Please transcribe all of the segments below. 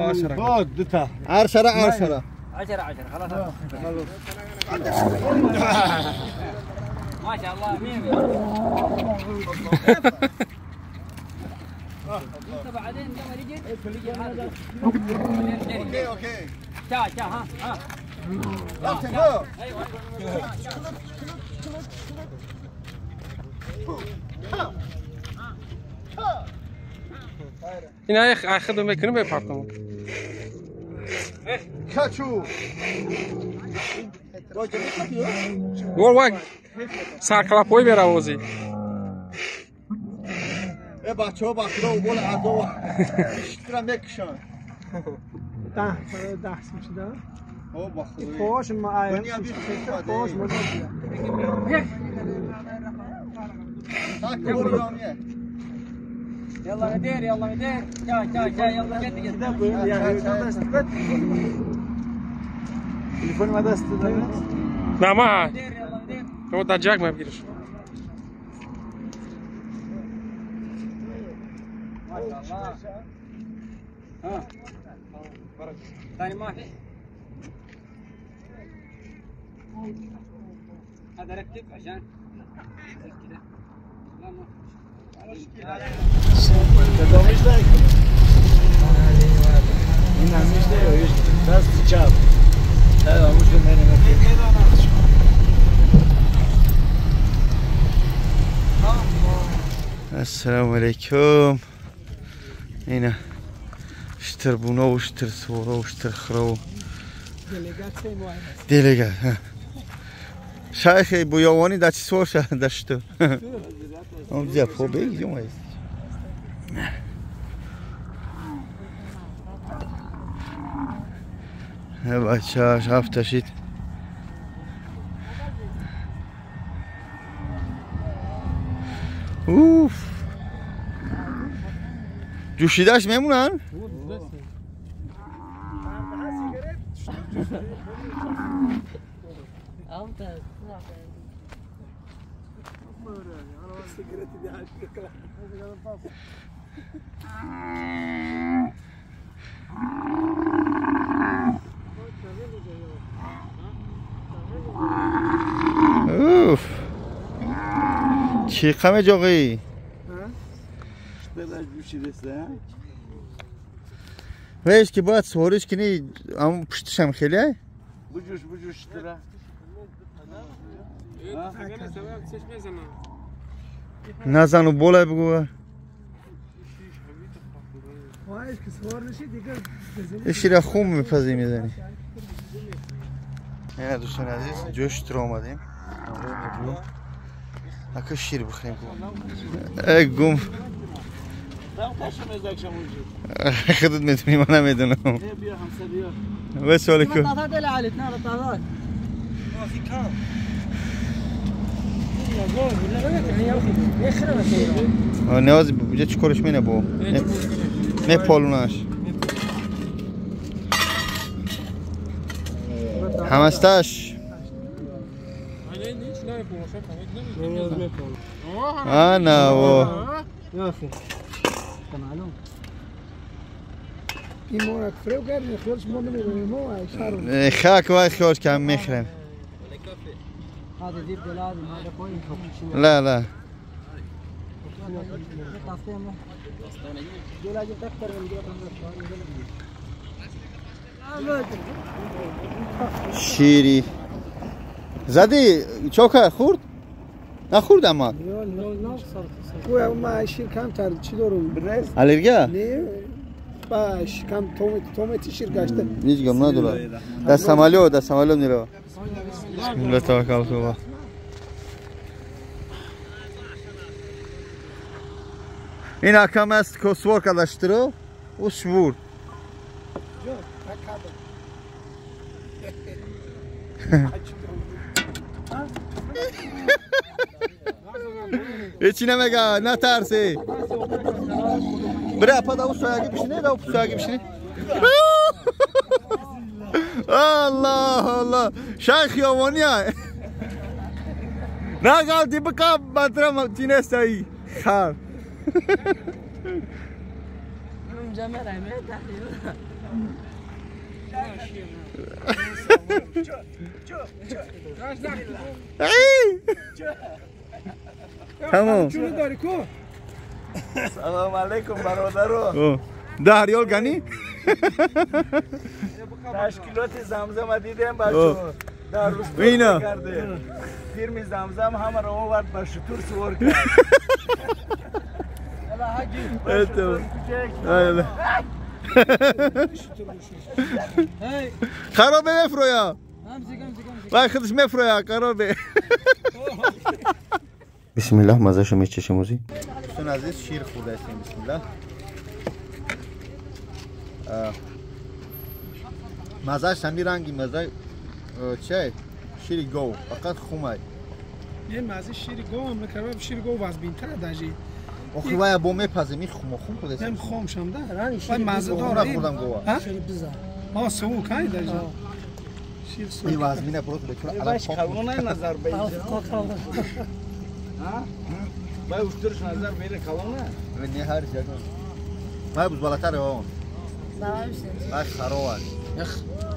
10 دتا 10 10 خلاص ما شاء الله 100 بعدين لما يجي هذا اوكي تا ها ايوه اینا اخذوا میکنه به پارتمون كاتشو گور وای سرکلا پوی بره وزی ای بچه‌ها بخدا و بول عزا اشترا میکشن 10 میشه او بخدا فوش ما دنیا بی فوش ما يلا ندير جاي يلا جد تليفون ما دست نه ما ندير يلا ندير تو در جاک ما بگیرش ما شاء الله ها ثاني ما في هذا ركب عشان كذا لا ما این همیشه دیگه دست چپ السلام عليكم. هنا اشتر بونا واشتر صورة واشتر خرو ديليغات شايخي بويواني دا چی سور شد داشتو اون بزیاد خوب بگیدیم هست بچه هاش هفته شید اوف جوشیدهش میمونن؟ اوف چی قمه جاقی؟ ویش که باید سوارش کنی اما پشتش هم خیلی های؟ بجوش ترى نزن و بوله بگو ایشی را خون میپذی میزنی اینه دوستان عزیز جوشت را آمدیم اکا شیر بخوریم ای گم خودت میتونی من نمیدونم بس علیکم نیاز بجا چکارش مینه با نه پالونش همستش نه و این مورد فریو کردیم خیالش ما نمیدونیم خاک وای خیالش که هم میخرم هذا زيت دلال هذا كويس لا شیری زدی چوکه خورد؟ نخورد اما گویا ما شیر کمتر چی دارم؟ الرژی؟ نه باش کم تومتی شیر گشته هیچ نداره دست عملو نیرو بسم الله توکل الله این akam است که سوار کداشترو و شور هیچی نمیگه نترسی بره پا سویاگی بشینه داو سویاگی بشینه الله شیخ یوانی های نگال دی بکا بدرم تینسته ای خار تمام چونی داری کو؟ سلام علیکم برادرو. ده ریال گنی؟ تشکیلات زمزم دیدم بچه در روز اینا کرده. فیلم زمزم همه رو آورد با شطور سوار کرد. خرابه مفرویا وای خودش مفرویا خرابه بسم الله مزه شو میچشه موزی دوستان عزیز شیر خورده هستیم بسم الله مزهش همی رنگی مزه چه شیر گو فقط خومه یه مزه شیر گو هم نکرده شیر گو واز بینتره داجی آخه وای با میپزه میخوم خون خود است هم خوم شم ده شیر مزه گو داره خوردم گو شیر بزا ها سو کای داجی شیر سو ای واز مینه پروت بکره باش کلونه نظر بیده. ها؟ باید اشترش نظر بیده کلونه. نه هر جا ما بوز بالاتر اون باش خروار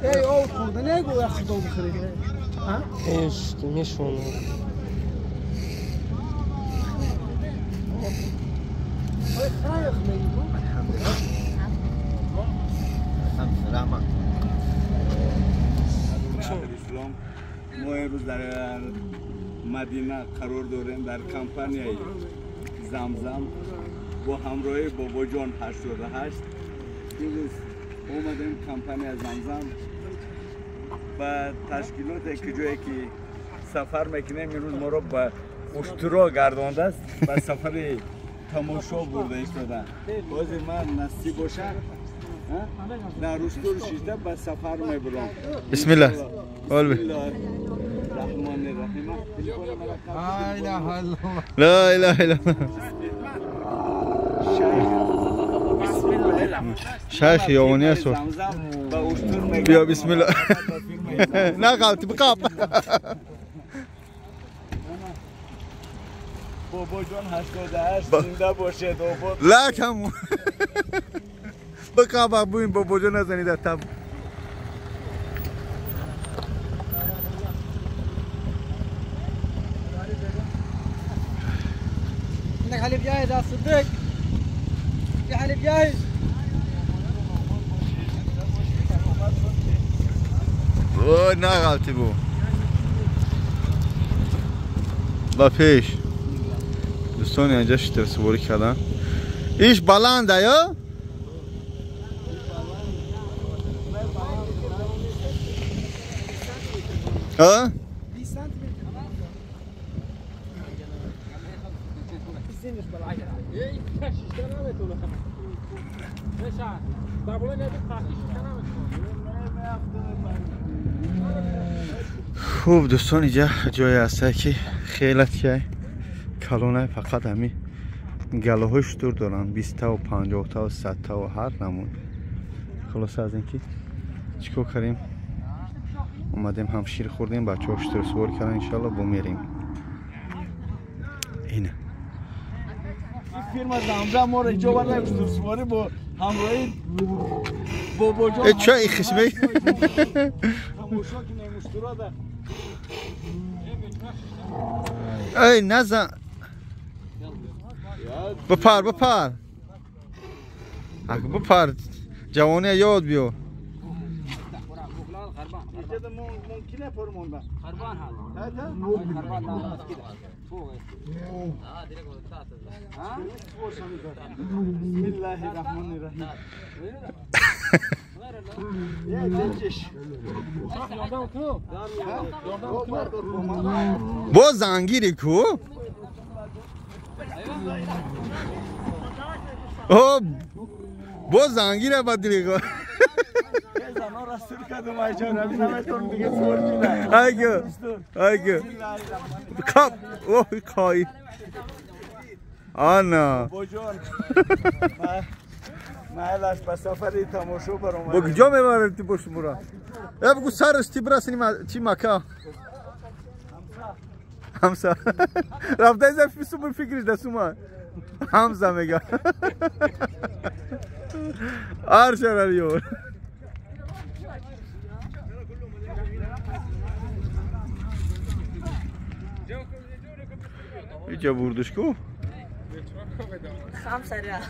ای او خورده نگو اخ دو بخری ها ايش تمشون رحمت اسلام ما امروز در مدینه قرار داریم در کمپانی زمزم با همراهی بابا جان 88 امروز اومدیم کمپانی زمزم و تشکیلات که جایی که سفر میکنیم امروز ما رو به اشترا گردانده است و سفر تماشا برده ایستادن بازی من نصیب باشه در اشتر شیشته به سفر میبرم بسم الله قول بسم الله الرحمن الرحیم لا اله الا الله شیخ یوانی است بیا بسم الله نه غلطی بقاب بابا جان 88 زنده باشه دوباره لکم بقاب بوین بابا جان نزنید تب عندك حليب جاهز يا صديق في حليب جاهز نه غلطی بو با پیش دوستان اینجا شتر سواری کردن ایش بلنده یا؟ ها؟ 20 سنتيمتر زينش بالعجله ايه خوب دوستان اینجا جایی هسته که خیلت که کلونه فقط همین گلوهاش دور دارن 20 تا و 50 تا و 100 تا و هر نمون خلاص از اینکه چیکار کردیم اومدیم هم شیر خوردیم بچه ها شتر سوار کردن انشالله بمیریم اینه فیلم زمزم ما رو جا برنیم شتر سواری با همراهی بابا جان چه ای خشمه تماشا که نمیشترا ده ای نزن بپر بپر بپر جوانی یاد بیو ممکنه فرمون با خربان هذا خربان كده فوق بسم الله الرحمن الرحیم یا دلچش با زنگیری کو او با زنگیره بدلی کو زمان رسول کردم آیجان روی نمیتون میگه سور جونه آیگو آیگو کپ اوه کای آنا بوجان محلش به سفری تماشا برام با کجا میبرد تی باش مرا بگو سرش تی برسنی چی مکه همسا رفته از فیسو فکرش دستوما همسا میگه Arşar arıyor. اینجا بردش کو؟ خمسة ريال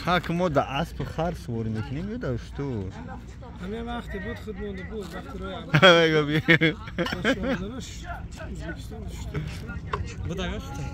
خاک ما در اسب خر سواری میکنیم یا در اشتور؟ همه وقتی بود خودمونده بود وقتی روی عمل بدا يشتغل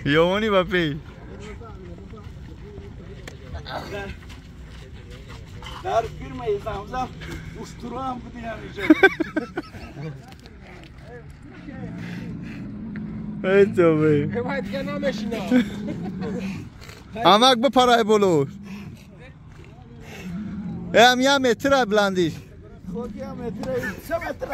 يومني بابي در firmayı zamzam usturuam gidiyor. Evet abi. Hevayet gel nameşina. Amak bu parayı bulur. Hem ya metre blandiş. خودیا متر 3 متر.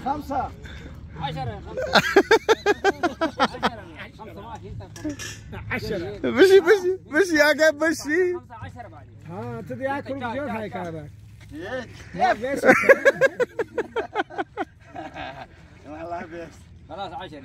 خمسة 10 بشي اگه بشي. ها تدي اكل بجوز هاي كابك لا بس والله بس خلاص 10.